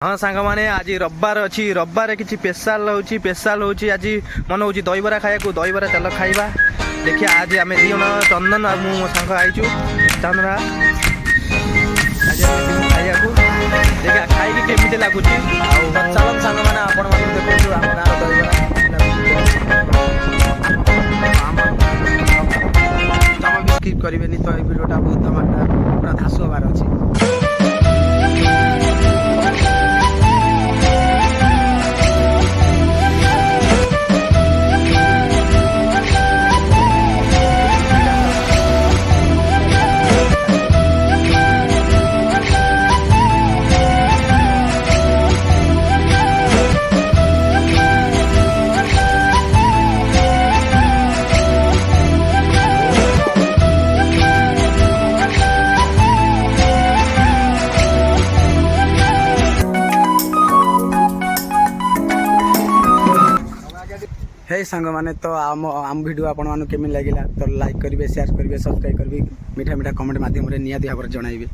हाँ सांग मैंने आज रविवार अच्छी रविवार किसी स्पेशल होची आज मन हो दहीबरा खाया दहीबरा चल खाइबा देखिए आज आम दी जन चंदन आ मो सांग आईचु चंदना आज खाइया देखिए खाई केमी लगुच चलन सांग मैंने आपण देखो आम गाँव दहीबरा स्किप करेंगे तो ये भिडियोटा बहुत पूरा धासु हबार अच्छी। हे सांग माने तो आम वीडियो आपण मानु केमिन लागिला तो लाइक करिवे शेयर करिवे सब्सक्राइब करिवे मीठा मीठा कमेंट माध्यम रे निया दिया पर जणाइबे।